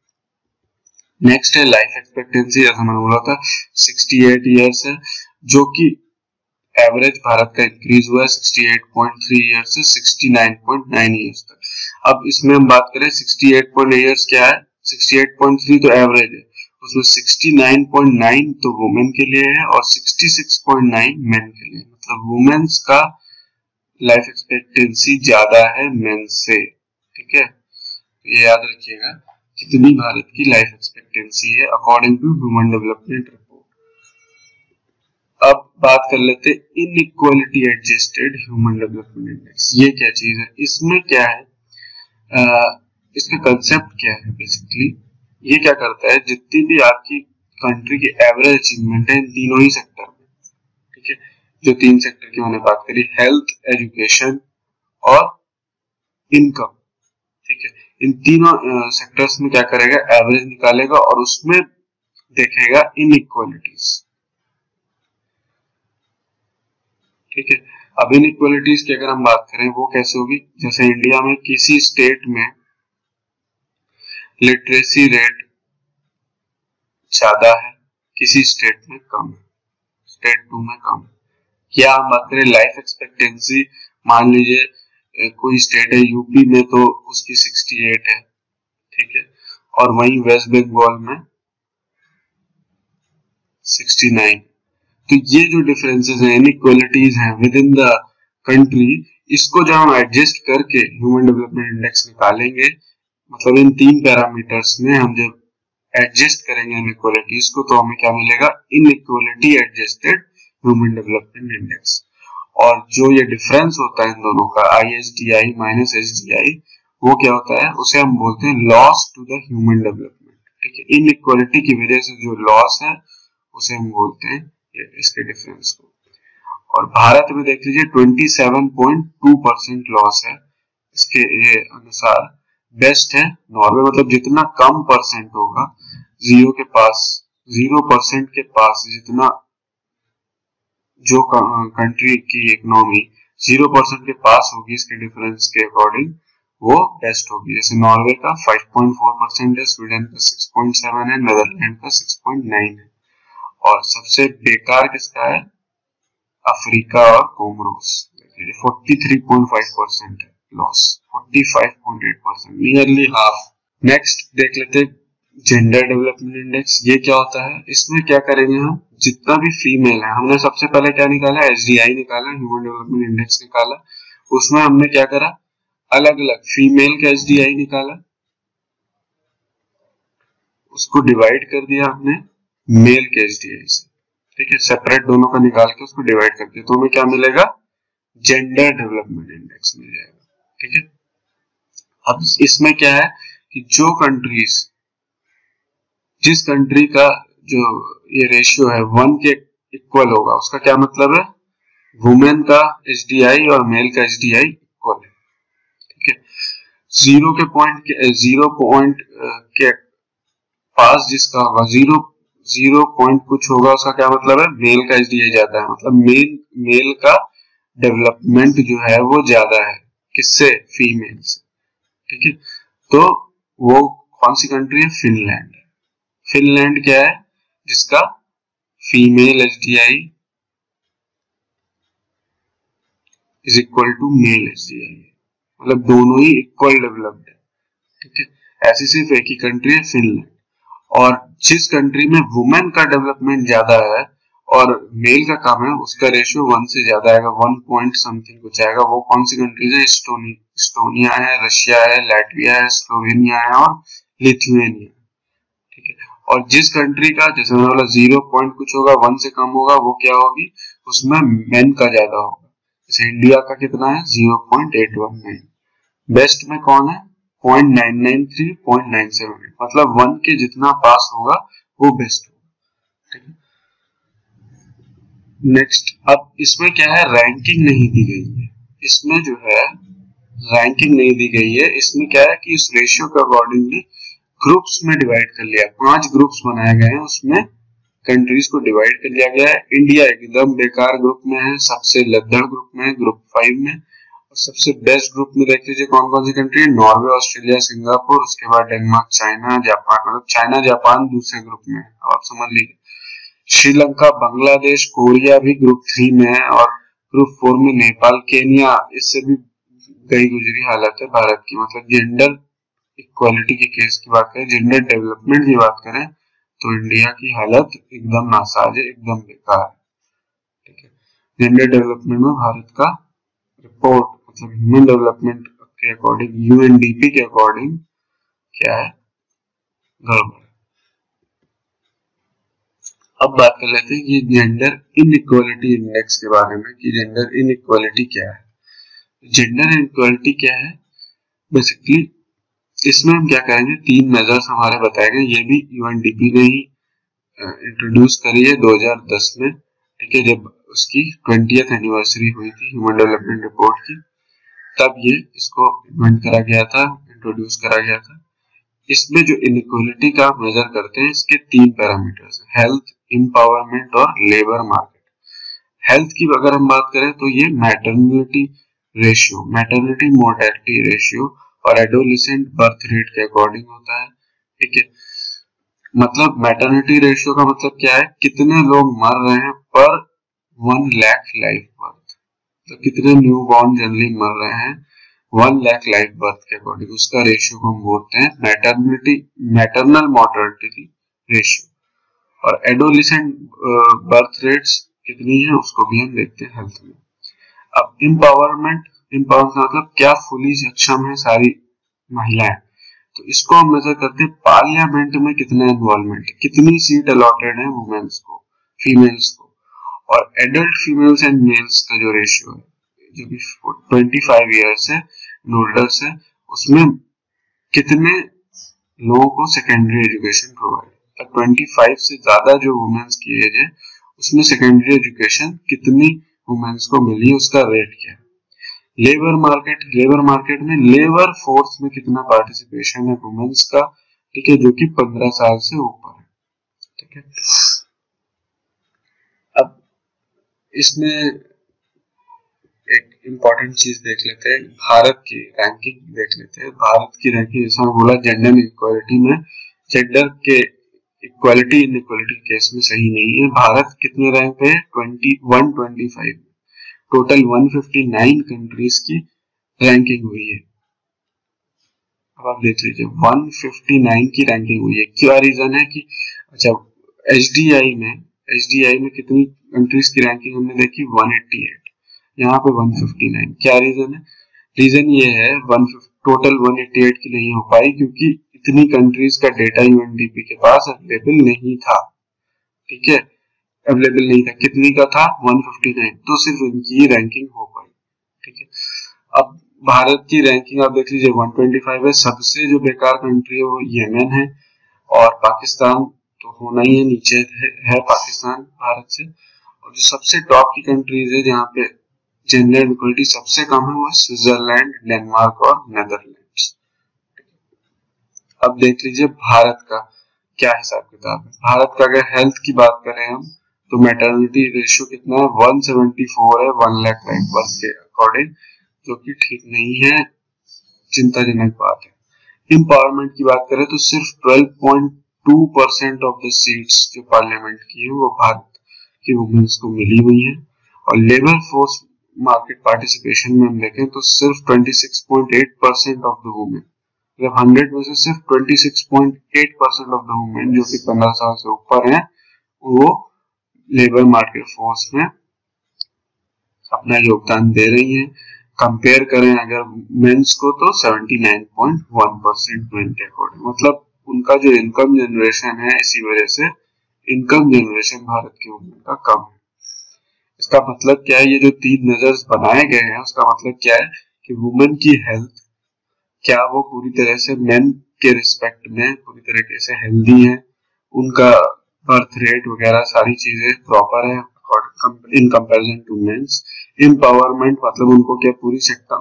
Next है लाइफ एक्सपेक्टेंसी, जैसा मैंने बोला था 68 ईयर्स है, जो कि एवरेज भारत का इंक्रीज हुआ है 68.3 ईयर्स से 69.9 ईयर्स तक। अब इसमें हम बात करें 68 ईयर्स क्या है? 68.3 तो एवरेज है, उसमें 69.9 तो वुमेन के लिए है और 66.9 मेन के लिए। मतलब वुमेन्स का लाइफ एक्सपेक्टेंसी ज्यादा है मेन से। ठीक है, ये याद रखिएगा कितनी भारत की लाइफ एक्सपेक्टेंसी है according to human development report. अब बात कर लेते हैं inequality adjusted human development index. ये क्या चीज है? इसमें क्या है, इसका कंसेप्ट क्या है? बेसिकली ये क्या करता है, जितनी भी आपकी कंट्री की एवरेज अचीवमेंट है इन तीनों ही सेक्टर में, ठीक है, जो 3 सेक्टर की मैंने बात करी, हेल्थ, एजुकेशन और इनकम, ठीक है, इन तीनों सेक्टर्स में क्या करेगा? एवरेज निकालेगा और उसमें देखेगा इनइक्वालिटीज। ठीक है, अब इनइक्वालिटीज की अगर हम बात करें वो कैसे होगी? जैसे इंडिया में किसी स्टेट में लिटरेसी रेट ज्यादा है, किसी स्टेट में कम है, स्टेट 2 में कम है। या हम बात करें लाइफ एक्सपेक्टेंसी, मान लीजिए कोई स्टेट है यूपी में तो उसकी 68 है, ठीक है, और वहीं वेस्ट बंगाल में 69। तो ये जो डिफरेंसेस हैं, इनइक्वालिटीज हैं विद इन द कंट्री, इसको जब हम एडजस्ट करके ह्यूमन डेवलपमेंट इंडेक्स निकालेंगे, मतलब इन 3 पैरामीटर्स में हम जब एडजस्ट करेंगे इनइक्वालिटीज को, तो हमें क्या मिलेगा? Inequality adjusted human development index. और जो ये डिफरेंस होता है इन दोनों का, ISDI माइनस SDI, वो क्या होता है? उसे हम बोलते हैं loss to the human development. ठीक है, इनइक्वालिटी की वजह से जो लॉस है उसे हम बोलते हैं इसके डिफरेंस को। और भारत में देख लीजिए 27.2% लॉस है, इसके ये अनुसार बेस्ट है नॉर्वे। मतलब जितना कम परसेंट होगा 0% के पास, जितना जो कंट्री की इकोनॉमी 0% के पास होगी इसके डिफरेंस के अकॉर्डिंग, वो बेस्ट होगी। जैसे नॉर्वे का 5.4% है, स्वीडन का 6.7 है, नेदरलैंड का 6.9 है, और सबसे बेकार किसका है? अफ्रीका और कोमोरोस। 43.5% है लॉस, 45.8%, नियरली हाफ। नेक्स्ट देख लेते हैं जेंडर डेवलपमेंट इंडेक्स। ये क्या होता है? इसमें क्या करेंगे हम, जितना भी फीमेल है, हमने सबसे पहले क्या निकाला, एसडीआई निकाला, ह्यूमन डेवलपमेंट इंडेक्स निकाला। उसमें हमने क्या करा, अलग अलग फीमेल का एसडीआई निकाला, उसको डिवाइड कर दिया हमने मेल के एसडीआई से, ठीक है, सेपरेट दोनों का निकाल के उसको डिवाइड कर दिया, तो हमें क्या मिलेगा, जेंडर डेवलपमेंट इंडेक्स मिल जाएगा, ठीक है। अब इसमें क्या है कि जो कंट्रीज, जिस कंट्री का जो ये रेशियो है 1 के इक्वल होगा, उसका क्या मतलब है, वुमेन का एसडीआई और मेल का एसडीआई इक्वल है, ठीक है। 0 के पास जिसका होगा, जीरो पॉइंट कुछ होगा, उसका क्या मतलब है, मेल का एसडीआई ज्यादा है, मतलब मेल का डेवलपमेंट जो है वो ज्यादा है, किससे, फीमेल से, ठीक है। तो वो कौन सी कंट्री है, फिनलैंड है। फिनलैंड क्या है, जिसका female SDI is equal to male SDI, मतलब दोनों ही इक्वल डेवलप्ड है, ठीक है। ऐसी सिर्फ एक ही कंट्री है, फिनलैंड। और जिस कंट्री में वुमेन का डेवलपमेंट ज्यादा है और मेल का कम है, उसका रेशियो 1 से ज्यादा आएगा, 1 पॉइंट समथिंग कुछ आएगा। वो कौन सी कंट्रीज है, एस्टोनिया है, रशिया है, लैटविया है, स्लोवेनिया है और लिथुआनिया, ठीक है। और जिस कंट्री का, जैसे मैंने बोला 0 पॉइंट कुछ होगा, 1 से कम होगा, वो क्या होगी, उसमें मेन का ज्यादा होगा। जैसे इंडिया का कितना है, 0.819। बेस्ट में कौन है, 0.993, 0.978, मतलब 1 के जितना पास होगा वो बेस्ट होगा, ठीक है। नेक्स्ट, अब इसमें क्या है, रैंकिंग नहीं दी गई है, इसमें जो है रैंकिंग नहीं दी गई है। इसमें क्या है कि इस रेशियो के अकॉर्डिंगली ग्रुप्स में डिवाइड कर लिया, 5 ग्रुप्स बनाए गए हैं, उसमें कंट्रीज को डिवाइड कर लिया गया है। इंडिया एकदम बेकार ग्रुप में है, सबसे लद्दड़ ग्रुप में है, ग्रुप 5 में। और सबसे बेस्ट ग्रुप में देख लीजिए कौन कौन सी कंट्री, नॉर्वे, ऑस्ट्रेलिया, सिंगापुर, उसके बाद डेनमार्क, चाइना, जापान, मतलब चाइना जापान दूसरे ग्रुप में है, अब आप समझ लीजिए। श्रीलंका, बांग्लादेश, कोरिया भी ग्रुप 3 में है, और ग्रुप 4 में नेपाल, केन्या, इससे भी गई गुजरी हालत है भारत की। मतलब जेंडर इक्वालिटी के केस की बात करें, जेंडर डेवलपमेंट की बात करें, तो इंडिया की हालत एकदम नासाज है, एकदम बेकार है, ठीक है। जेंडर डेवलपमेंट में भारत का रिपोर्ट, मतलब ह्यूमन डेवलपमेंट के अकॉर्डिंग, यूएनडीपी के अकॉर्डिंग क्या है, गड़बड़। अब बात कर लेते हैं कि जेंडर इनइक्वालिटी इंडेक्स के बारे में, कि जेंडर इनइक्वालिटी क्या है। जेंडर इनइक्वालिटी क्या है, बेसिकली इसमें हम क्या करेंगे, 3 मेजर्स हमारे बताए गए, ये भी यूएनडीपी ने ही इंट्रोड्यूस करी है 2010 में, ठीक है, जब उसकी 20th एनिवर्सरी हुई थी ह्यूमन डेवलपमेंट रिपोर्ट की, तब ये इसको इन्वेंट करा गया था, इंट्रोड्यूस करा गया था। इसमें जो इनइक्वालिटी का मेजर करते हैं, इसके 3 पैरामीटर्स, हेल्थ, एम्पावरमेंट और लेबर मार्केट। हेल्थ की अगर हम बात करें तो ये maternity ratio, maternity mortality ratio और एडोलेसेंट बर्थ रेट के अकॉर्डिंग होता है, ठीक है। मतलब मैटरनिटी रेशियो का मतलब क्या है, कितने लोग मर रहे हैं पर 1 लाख लाइफ बर्थ, तो कितने न्यू बॉर्न जनरली मर रहे हैं 1 लाख लाइफ बर्थ के अकॉर्डिंग, उसका रेशियो को हम बोलते हैं मैटरनल मोर्टेलिटी रेशियो। और एडोलेसेंट बर्थ रेट्स कितनी है, उसको भी हम देखते हैं हेल्थ में। अब एम्पावरमेंट का मतलब क्या फुली सक्षम है सारी महिलाएं, तो इसको हम मेजर करते हैं पार्लियामेंट में कितना इन्वॉल्वमेंट है, कितनी सीट अलॉटेड है वुमेन्स को, फीमेल्स को। और एडल्ट फीमेल्स एंड मेल्स का जो रेशियो है, जो भी 25 ईयर्स है, नोल्डर्स है, उसमें कितने लोगों को सेकेंडरी एजुकेशन प्रोवाइड, 25 से ज्यादा जो वुमेन्स की एज है, उसमें सेकेंडरी एजुकेशन कितनी वुमेन्स को मिली, उसका रेट क्या है। लेबर मार्केट में लेबर फोर्स में कितना पार्टिसिपेशन है वुमेन्स का, ठीक है, जो कि 15 साल से ऊपर है, ठीक है। अब इसमें एक इम्पोर्टेंट चीज देख लेते हैं, भारत की रैंकिंग देख लेते हैं। भारत की रैंकिंग, जैसा बोला, जेंडर इक्वालिटी में, जेंडर के इक्वालिटी इनइक्वालिटी केस में सही नहीं है। भारत कितने रैंक पे है, 125, टोटल 159 कंट्रीज की रैंकिंग हुई है। अब आप देख लीजिए 159 की रैंकिंग हुई है। क्या रीजन है कि अच्छा एचडीआई में कितनी कंट्रीज की रैंकिंग हमने देखी 188, यहाँ पे 159। क्या रीजन है? रीजन ये है टोटल 188 की नहीं हो पाई क्योंकि इतनी कंट्रीज का डेटा यूएनडीपी के पास अवेलेबल नहीं था। ठीक है, अवेलेबल नहीं था। कितनी का था? 159, तो सिर्फ उनकी रैंकिंग हो पाई। ठीक है, अब भारत की रैंकिंग आप देख लीजिए 125 है। सबसे जो बेकार कंट्री है वो यमन है, और पाकिस्तान तो होना ही है, नीचे है पाकिस्तान भारत से। और जो सबसे टॉप की कंट्रीज है जहाँ पे जेंडर इक्वलिटी सबसे कम है वो स्विट्जरलैंड, डेनमार्क और नेदरलैंड्स। अब देख लीजिए भारत का क्या हिसाब किताब है। भारत का अगर हेल्थ की बात करें हम तो मैटरनिटी रेशियो कितना है? 174 है 1 लाख लाइफ बर्थ के अकॉर्डिंग, जो कि ठीक नहीं है, चिंताजनक बात है। एम्पावरमेंट की बात करें तो सिर्फ 12.2% ऑफ द सीट्स जो पार्लियामेंट की है वो भारत की वुमेन्स को मिली हुई है। और लेबर फोर्स मार्केट पार्टिसिपेशन में हम देखें तो सिर्फ 26.8% ऑफ द वुमेन, मतलब 100 में से सिर्फ 26.8% ऑफ द वुमेन जो कि 15 साल से ऊपर हैं वो लेबर मार्केट फोर्स में अपना योगदान दे रही हैं। कंपेयर करें अगर मेंस को तो 79.1% मेन के अकॉर्डिंग, मतलब उनका जो इनकम जनरेशन है इसी वजह से इनकम जनरेशन भारत के वुमेन का कम है। इसका मतलब क्या है? ये जो 3 मेजर्स बनाए गए हैं उसका मतलब क्या है कि वुमेन की हेल्थ क्या वो पूरी तरह से मेन के रिस्पेक्ट में पूरी तरीके से हेल्दी है, उनका बर्थ रेट वगैरह सारी चीजें प्रॉपर है in comparison to mens. Empowerment मतलब उनको क्या पूरी सेक्टर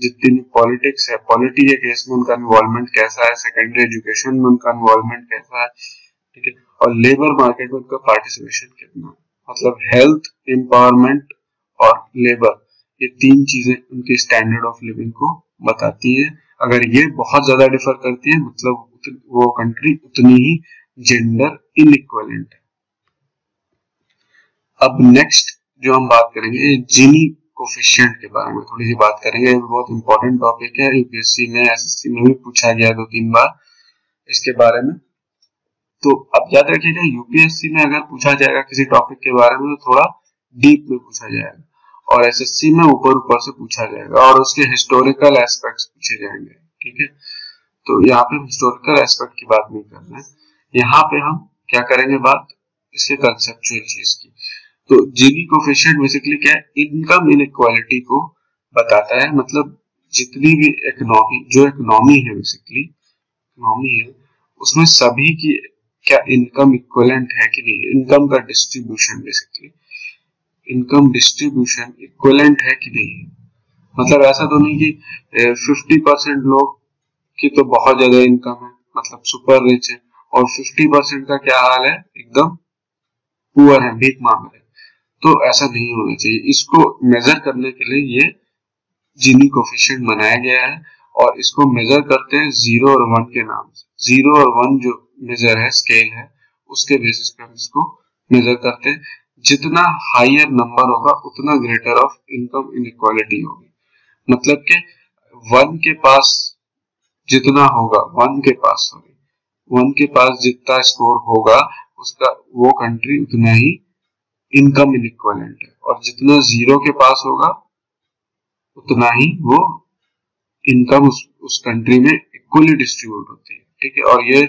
जितनी भी पॉलिटिक्स है, पॉलिटी के केस में उनका इन्वॉल्वमेंट कैसा है, सेकेंडरी एजुकेशन में उनका इन्वॉल्वमेंट कैसा है। ठीक है, और लेबर मार्केट में उनका पार्टिसिपेशन कितना, मतलब हेल्थ, एम्पावरमेंट और लेबर, ये 3 चीजें उनके स्टैंडर्ड ऑफ लिविंग को बताती है। अगर ये बहुत ज्यादा डिफर करती है मतलब वो कंट्री उतनी ही जेंडर इनइक्वलेंट है। अब नेक्स्ट जो हम बात करेंगे जीनी कोफिशिएंट के बारे में थोड़ी सी बात करेंगे। ये बहुत इंपॉर्टेंट टॉपिक है, यूपीएससी में एसएससी में भी पूछा गया 2-3 बार इसके बारे में। तो अब याद रखिएगा यूपीएससी में अगर पूछा जाएगा किसी टॉपिक के बारे में तो थोड़ा डीप में पूछा जाएगा, और एसएससी में ऊपर ऊपर से पूछा जाएगा और उसके हिस्टोरिकल एस्पेक्ट्स पूछे जाएंगे। ठीक है, तो यहाँ पे हिस्टोरिकल एस्पेक्ट की बात नहीं करना है, यहाँ पे हम क्या करेंगे बात इसके कंसेप्चुअल चीज की। तो जीनी कोफिशिएंट बेसिकली क्या है? इनकम इनइक्वालिटी को बताता है, मतलब जितनी भी इकोनॉमी है बेसिकली इकोनॉमी है उसमें सभी की क्या इनकम इक्विवेलेंट है कि नहीं, इनकम का distribution basically income distribution equivalent है कि नहीं। मतलब ऐसा तो नहीं कि 50% लोग की तो बहुत ज्यादा इनकम है मतलब सुपर रिच है और 50% का क्या हाल है, एकदम पुअर है, भीख मांग रहे। तो ऐसा नहीं होना चाहिए। इसको मेजर करने के लिए ये जीनी कोफिशिएंट बनाया गया है और इसको मेजर करते हैं 0 और 1 के नाम से। 0 और 1 जो मेजर है, स्केल है, उसके बेसिस पे हम इसको मेजर करते हैं। जितना हायर नंबर होगा उतना ग्रेटर ऑफ इनकम इनइक्वालिटी होगी। मतलब कि 1 के पास जितना होगा 1 के पास जितना स्कोर होगा उसका वो कंट्री उतना ही इनकम इनइक्वालेंट है, और जितना 0 के पास होगा उतना ही वो इनकम उस कंट्री में इक्वली डिस्ट्रीब्यूट होती है। ठीक है, और ये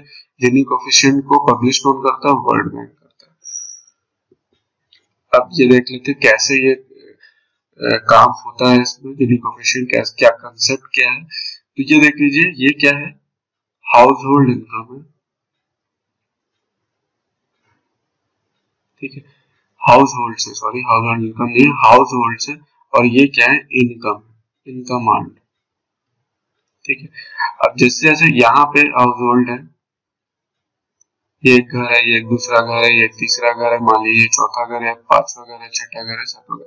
जीनी कोफिशिएंट को पब्लिश कौन करता है? वर्ल्ड बैंक करता है। अब ये देख लेते हैं कैसे ये काम होता है, इसमें जीनी कोफिशिएंट क्या कंसेप्ट क्या है। तो ये देख लीजिए, ये क्या है? हाउस होल्ड इनकम है। ठीक है, हाउस होल्ड से, सॉरी हाउस होल्ड इनकम नहीं, हाउस होल्ड से। और ये क्या है? Income earned. ठीक है, अब जैसे जैसे यहाँ पे हाउस होल्ड है, ये एक घर है, ये एक दूसरा घर है, ये एक तीसरा घर है, मान लीजिए चौथा घर है, 5वां घर है, 6ठा घर है, 7वां घर,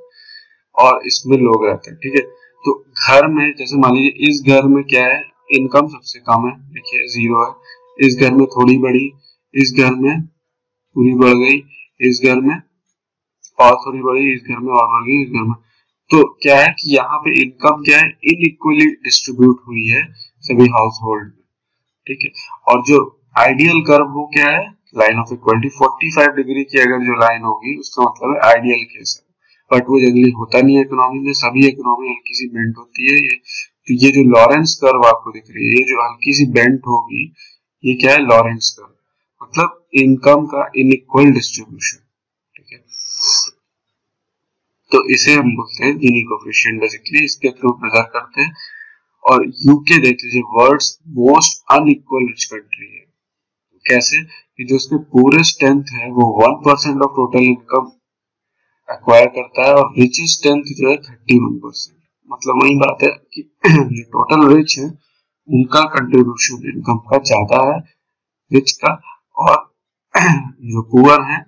और इसमें लोग रहते हैं। ठीक है, तो घर में जैसे मान लीजिए इस घर में क्या है? इनकम सबसे कम है, देखिए 0 है। इस घर में थोड़ी बढ़ी, इस घर में पूरी बढ़ गई, इस घर में और थोड़ी बढ़ी, इस घर में और बढ़ गई, इस घर में। तो क्या है कि यहाँ पे इनकम क्या है, इनइक्वली डिस्ट्रीब्यूट हुई है सभी हाउस होल्ड में, ठीक है। और जो आइडियल कर्व वो क्या है, लाइन ऑफ इक्वलिटी 45 डिग्री की अगर जो लाइन होगी उसका मतलब है आइडियल केस है, बट वो जनरली होता नहीं है इकोनॉमी में। सभी इकोनॉमी हल्की सी बेंट होती है। ये जो लॉरेंस कर्व आपको दिख रही है, ये जो हल्की सी बेंट होगी, ये क्या है, लॉरेंस कर्व, मतलब इनकम का इनइक्वल डिस्ट्रीब्यूशन, ठीक है। तो इसे हम बोलते हैं जीनी कोफिशिएंट, बेसिकली इसके थ्रू मेजर करते हैं। और यूके देख लीजिए, world's most unequal rich country है। कैसे कि जो उसके पूरे स्ट्रेंथ है वो 1% ऑफ टोटल इनकम एक्वायर करता है, और रिचेस्ट स्ट्रेंथ जो है 31%। मतलब वही बात है कि जो टोटल रिच है उनका कंट्रीब्यूशन इनकम का ज्यादा है रिच का, और जो पुअर है,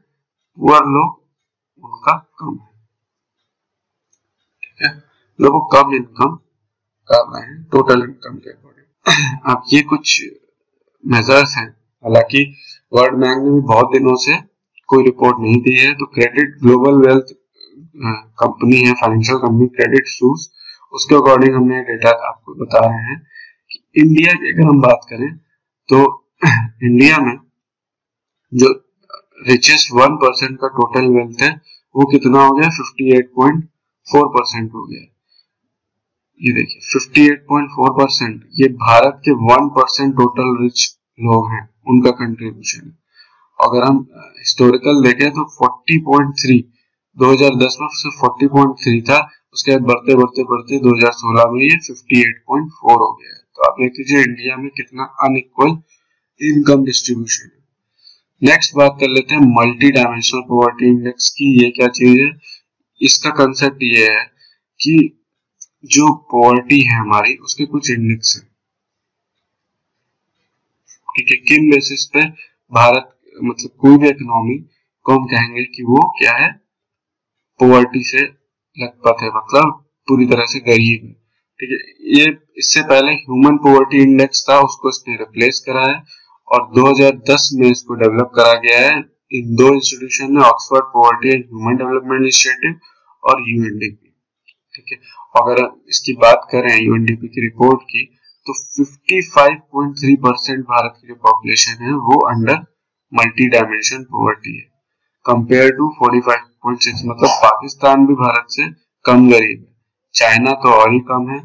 पुअर लोग उनका कम है, ठीक है। लोग कम इनकम कर रहे हैं टोटल इनकम के अकॉर्डिंग। अब ये कुछ मेजर्स हैं, हालांकि वर्ल्ड बैंक ने भी बहुत दिनों से कोई रिपोर्ट नहीं दी है। तो क्रेडिट ग्लोबल वेल्थ कंपनी है, फाइनेंशियल कंपनी क्रेडिट सूस, उसके अकॉर्डिंग हमने डेटा आपको बता रहे हैं कि इंडिया की अगर हम बात करें तो इंडिया में जो रिचेस्ट 1% का टोटल वेल्थ है वो कितना हो गया, 58.4% हो गया। ये देखिए 58.4%, ये भारत के 1% टोटल रिच लोग हैं उनका कंट्रीब्यूशन है। अगर हम हिस्टोरिकल देखें तो 40.3 2010 में सिर्फ 40.3 था, उसके बाद बढ़ते बढ़ते बढ़ते 2016 में ये 58.4 हो गया है। तो आप देख लीजिए इंडिया में कितना अनइक्वल इनकम डिस्ट्रीब्यूशन है। नेक्स्ट बात कर लेते हैं मल्टी डायमेंशनल पॉवर्टी इंडेक्स की। ये क्या चीज है, इसका कंसेप्ट ये है कि जो पॉवर्टी है हमारी उसके कुछ इंडेक्स है, ठीक है। किन बेसिस पे भारत, मतलब कोई भी इकोनॉमी को हम कहेंगे कि वो क्या है, पॉवर्टी से लथपथ है, मतलब पूरी तरह से गरीब है, ठीक है। ये इससे पहले ह्यूमन पॉवर्टी इंडेक्स था, उसको इसने रिप्लेस करा है, और 2010 में इसको डेवलप करा गया है इन दो इंस्टीट्यूशन ने, Oxford poverty and human development initiative और यूएनडीपी, ठीक है। अगर इसकी बात करें यूएनडीपी की रिपोर्ट की, तो 55.3% भारत की जो पॉपुलेशन है वो अंडर मल्टी डायमेंशन पॉवर्टी है, कंपेयर टू 45.6। मतलब पाकिस्तान भी भारत से कम गरीब है, चाइना तो और ही कम है,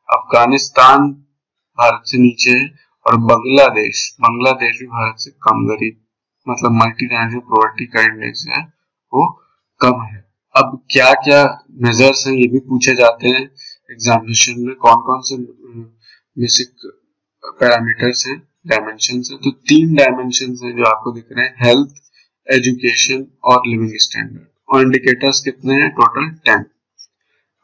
अफगानिस्तान भारत से नीचे है, और बांग्लादेश भी भारत से कम गरीब, मतलब मल्टी डायमेंशनल पॉवर्टी का इंडेक्स है वो कम है। अब क्या क्या मेजर्स हैं ये भी पूछे जाते हैं एग्जामिनेशन में, कौन कौन से बेसिक पैरामीटर्स हैं, डायमेंशंस हैं। तो 3 डायमेंशंस हैं जो आपको दिख रहे हैं, हेल्थ, एजुकेशन और लिविंग स्टैंडर्ड। और इंडिकेटर्स कितने हैं, टोटल 10।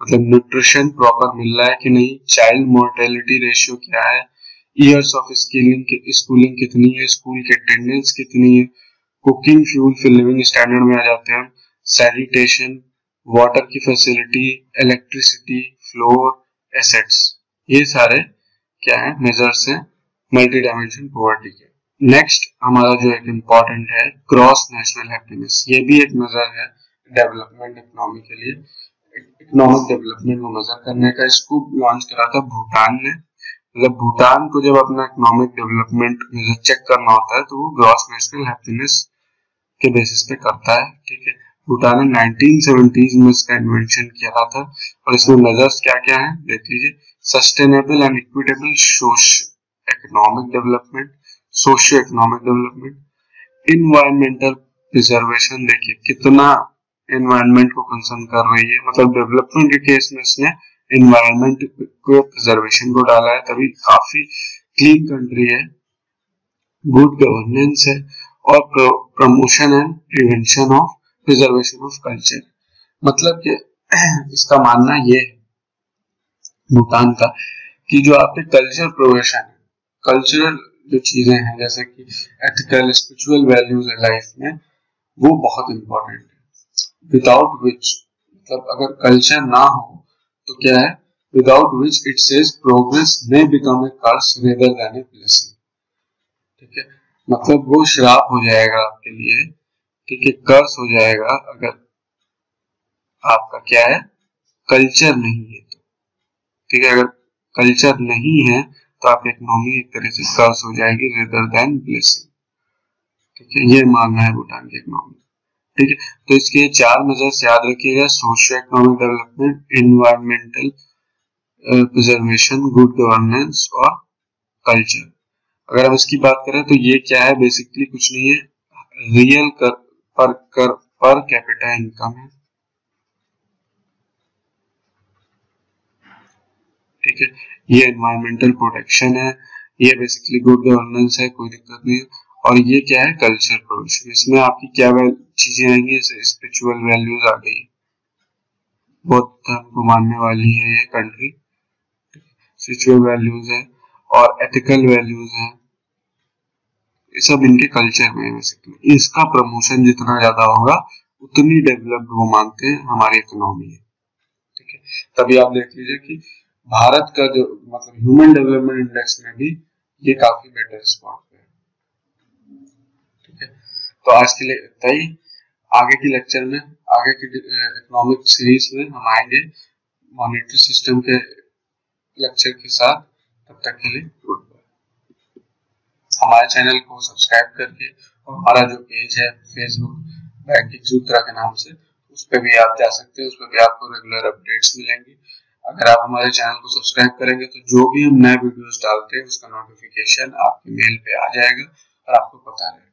मतलब न्यूट्रिशन प्रॉपर मिल रहा है कि नहीं, चाइल्ड मोर्टेलिटी रेशियो क्या है, ईयर्स ऑफ स्कूलिंग कितनी है, स्कूल की अटेंडेंस कितनी है, कुकिंग फ्यूल, फिर लिविंग स्टैंडर्ड में आ जाते हैं सैनिटेशन, वाटर की फैसिलिटी, इलेक्ट्रिसिटी, फ्लोर, एसेट्स। ये सारे क्या है, मेजर्स हैं मल्टी डायमेंशन पॉवर्टी के। नेक्स्ट हमारा जो एक इम्पॉर्टेंट है, ग्रॉस नेशनल हैप्पीनेस। ये भी एक मेजर है डेवलपमेंट इकोनॉमी के लिए, इकोनॉमिक डेवलपमेंट को मेजर करने का। इसको लॉन्च करा था भूटान ने। मतलब भूटान को जब अपना इकोनॉमिक डेवलपमेंट मेजर चेक करना होता है तो वो ग्रॉस नेशनल हैप्पीनेस के बेसिस पे करता है, ठीक है। भूटान ने 1970s में इसका इन्वेंशन किया था, और इसमें मेजर्स क्या क्या है देख लीजिए, sustainable and equitable social economic development, socio economic development, environmental preservation. देखिए कितना एनवायरनमेंट को कंसर्न कर रही है, मतलब डेवलपमेंट के केस में इसने एनवायरनमेंट को प्रिजर्वेशन को डाला है, तभी काफी क्लीन कंट्री है। गुड गवर्नेंस है, और promotion and prevention of preservation of culture. मतलब कि इसका मानना ये है भूटान का कि जो आपके कल्चर प्रोग्रेशन है, कल्चरल जो चीजें हैं जैसे कि एथिकल स्पिरिचुअल वैल्यूज है लाइफ में, वो बहुत इंपॉर्टेंट है। विदाउट विच, मतलब अगर कल्चर ना हो तो क्या है, without which it says progress may become a curse rather than a blessing, ठीक है। मतलब वो श्राप हो जाएगा आपके लिए, ठीक है, कर्स हो जाएगा अगर आपका क्या है, कल्चर नहीं है तो, ठीक है, अगर कल्चर नहीं है तो आप इकोनॉमी एक तरह से कर्स हो जाएगी रेदर देन ब्लेसिंग, ठीक है, ये मानना है भूटान की इकोनॉमी, ठीक है। तो इसके 4 मेजर्स याद रखिएगा, socio economic development, environmental preservation, good governance और कल्चर। अगर हम इसकी बात करें तो ये क्या है, बेसिकली कुछ नहीं है, रियल पर कैपिटा इनकम है, ठीक है। ये एनवायरमेंटल प्रोटेक्शन है, ये बेसिकली गुड गवर्नेंस है, कोई दिक्कत नहीं है। और ये क्या है, कल्चर प्रोविजन, इसमें आपकी क्या चीजें आएंगी, स्पिरिचुअल वैल्यूज आ गई, बौद्ध धर्म को मानने वाली है ये कंट्री, स्पिरिचुअल वैल्यूज है और एथिकल वैल्यूज है, ये सब इनके कल्चर में है बेसिकली। इसका प्रमोशन जितना ज्यादा होगा उतनी डेवलप्ड वो मानते हैं हमारी इकोनॉमी है, ठीक है। तभी आप देख लीजिए कि भारत का जो मतलब ह्यूमन डेवलपमेंट इंडेक्स में भी ये काफी बेटर स्पॉट पे है, ठीक है। तो आज के लिए इतना ही, आगे की लेक्चर में, आगे की इकोनॉमिक सीरीज में हम आएंगे मॉनेटरी सिस्टम के लेक्चर के साथ। तब तक के लिए गुड बाय। हमारे चैनल को सब्सक्राइब करके, और हमारा जो पेज है फेसबुक बैंकिंग सूत्रा के नाम से, उस पर भी आप जा सकते हैं, उस पर भी आपको रेगुलर अपडेट्स मिलेंगे। अगर आप हमारे चैनल को सब्सक्राइब करेंगे तो जो भी हम नए वीडियोस डालते हैं उसका नोटिफिकेशन आपके मेल पे आ जाएगा और आपको पता रहेगा।